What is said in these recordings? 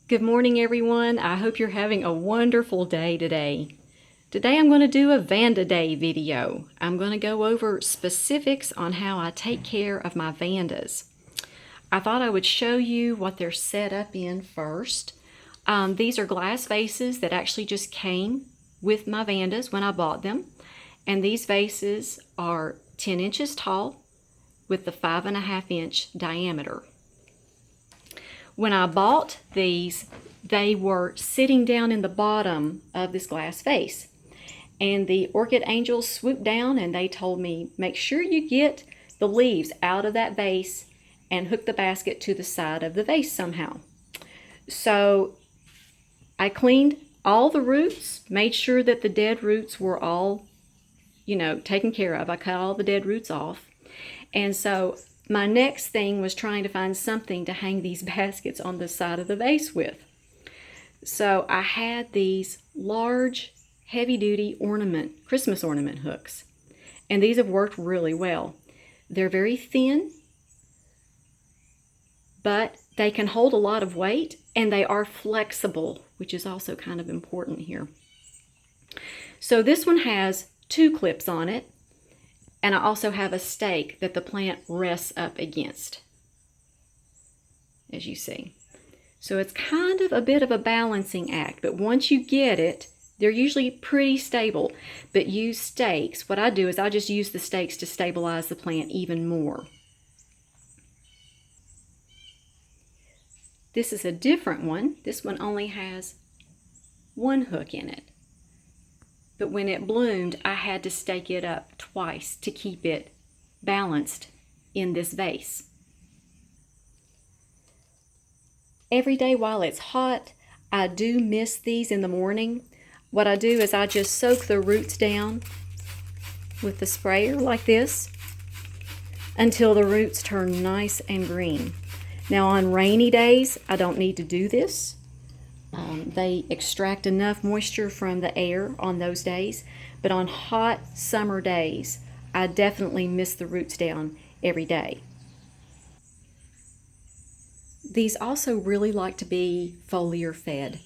Good morning, everyone. I hope you're having a wonderful day today. Today I'm going to do a Vanda Day video. I'm going to go over specifics on how I take care of my vandas. I thought I would show you what they're set up in first. These are glass vases that actually just came with my vandas when I bought them. And these vases are 10 inches tall with the 5.5-inch diameter. When I bought these, they were sitting down in the bottom of this glass vase. And the orchid angels swooped down and they told me, make sure you get the leaves out of that vase and hook the basket to the side of the vase somehow. So I cleaned all the roots, made sure that the dead roots were all, taken care of. I cut all the dead roots off. And so my next thing was trying to find something to hang these baskets on the side of the vase with. So I had these large, heavy-duty Christmas ornament hooks. And these have worked really well. They're very thin, but they can hold a lot of weight, and they are flexible, which is also kind of important here. So this one has 2 clips on it. And I also have a stake that the plant rests up against, as you see. So it's kind of a bit of a balancing act, but once you get it, they're usually pretty stable. But use stakes. What I do is I just use the stakes to stabilize the plant even more. This is a different one. This one only has 1 hook in it. But when it bloomed, I had to stake it up twice to keep it balanced in this vase. Every day while it's hot, I do mist these in the morning. What I do is I just soak the roots down with the sprayer like this until the roots turn nice and green. Now on rainy days, I don't need to do this. They extract enough moisture from the air on those days, but on hot summer days, I definitely mist the roots down every day. These also really like to be foliar fed.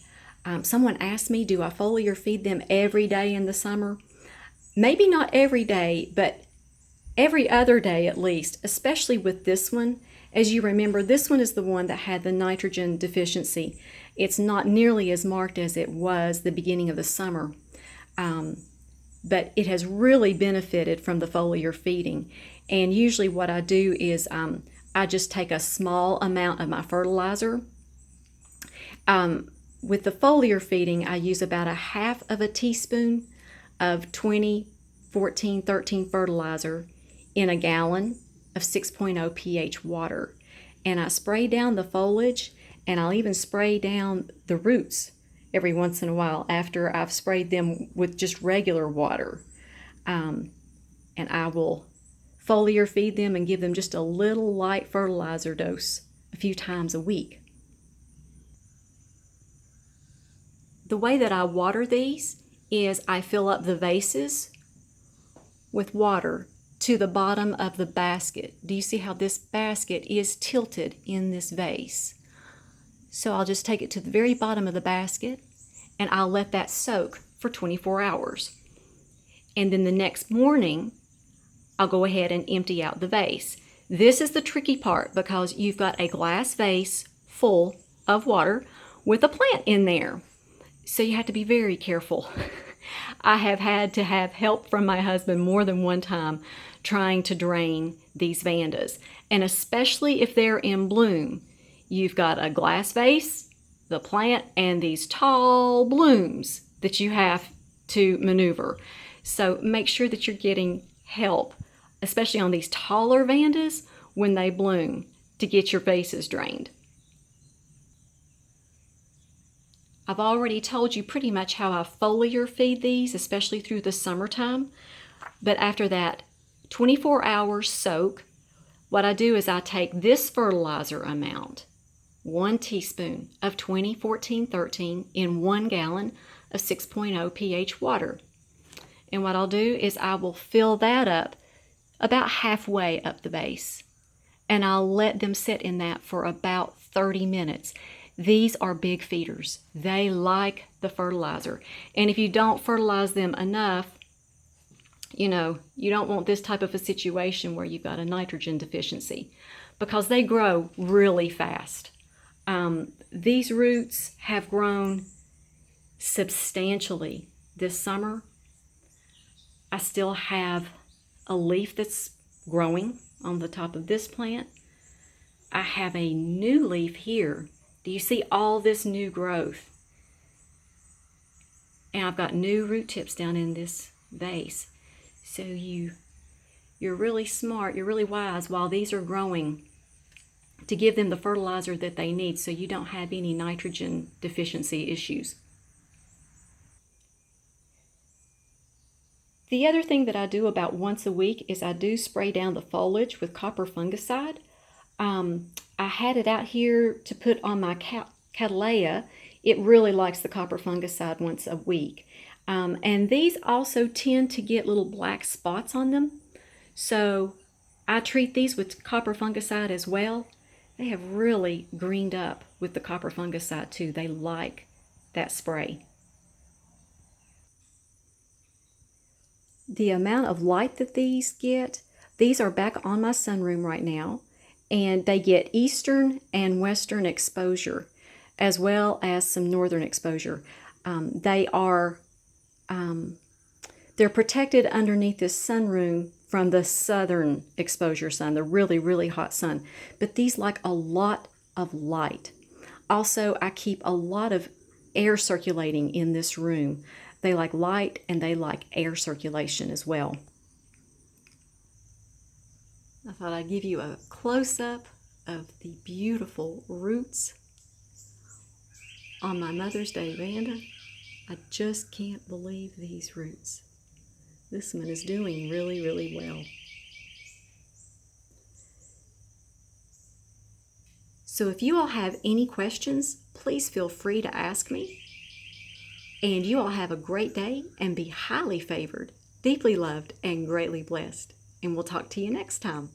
Someone asked me, do I foliar feed them every day in the summer? Maybe not every day, but every other day at least, especially with this one. As you remember, this one is the one that had the nitrogen deficiency. It's not nearly as marked as it was the beginning of the summer, but it has really benefited from the foliar feeding. And usually what I do is I just take a small amount of my fertilizer. With the foliar feeding, I use about 1/2 teaspoon of 20-14-13 fertilizer in a gallon of 6.0 pH water. And I spray down the foliage, and I'll even spray down the roots every once in a while after I've sprayed them with just regular water. And I will foliar feed them and give them just a little light fertilizer dose a few times a week. The way that I water these is I fill up the vases with water to the bottom of the basket. Do you see how this basket is tilted in this vase? So I'll just take it to the very bottom of the basket and I'll let that soak for 24 hours. And then the next morning, I'll go ahead and empty out the vase. This is the tricky part because you've got a glass vase full of water with a plant in there. So you have to be very careful. I have had to have help from my husband more than one time trying to drain these vandas. And especially if they're in bloom, you've got a glass vase, the plant, and these tall blooms that you have to maneuver. So make sure that you're getting help, especially on these taller vandas when they bloom, to get your vases drained. I've already told you pretty much how I foliar feed these, especially through the summertime. But after that 24-hour soak, what I do is I take this fertilizer amount, 1 teaspoon of 20-14-13 in 1 gallon of 6.0 pH water. And what I'll do is I will fill that up about halfway up the base. And I'll let them sit in that for about 30 minutes. These are big feeders. They like the fertilizer. And if you don't fertilize them enough, you don't want this type of a situation where you've got a nitrogen deficiency, because they grow really fast. These roots have grown substantially this summer. I still have a leaf that's growing on the top of this plant. I have a new leaf here. Do you see all this new growth? And I've got new root tips down in this vase. So you're really smart, you're really wise while these are growing to give them the fertilizer that they need so you don't have any nitrogen deficiency issues. The other thing that I do about once a week is I do spray down the foliage with copper fungicide. I had it out here to put on my Cattleya. It really likes the copper fungicide once a week. And these also tend to get little black spots on them. So I treat these with copper fungicide as well. They have really greened up with the copper fungicide too. They like that spray. The amount of light that these get, these are back on my sunroom right now, and they get eastern and western exposure as well as some northern exposure. They're protected underneath this sunroom from the southern exposure sun, the really, really hot sun. But these like a lot of light. Also, I keep a lot of air circulating in this room. They like light and they like air circulation as well. I thought I'd give you a close-up of the beautiful roots on my Mother's Day Vanda. I just can't believe these roots. This one is doing really, really well. So if you all have any questions, please feel free to ask me. And you all have a great day and be highly favored, deeply loved, and greatly blessed. And we'll talk to you next time.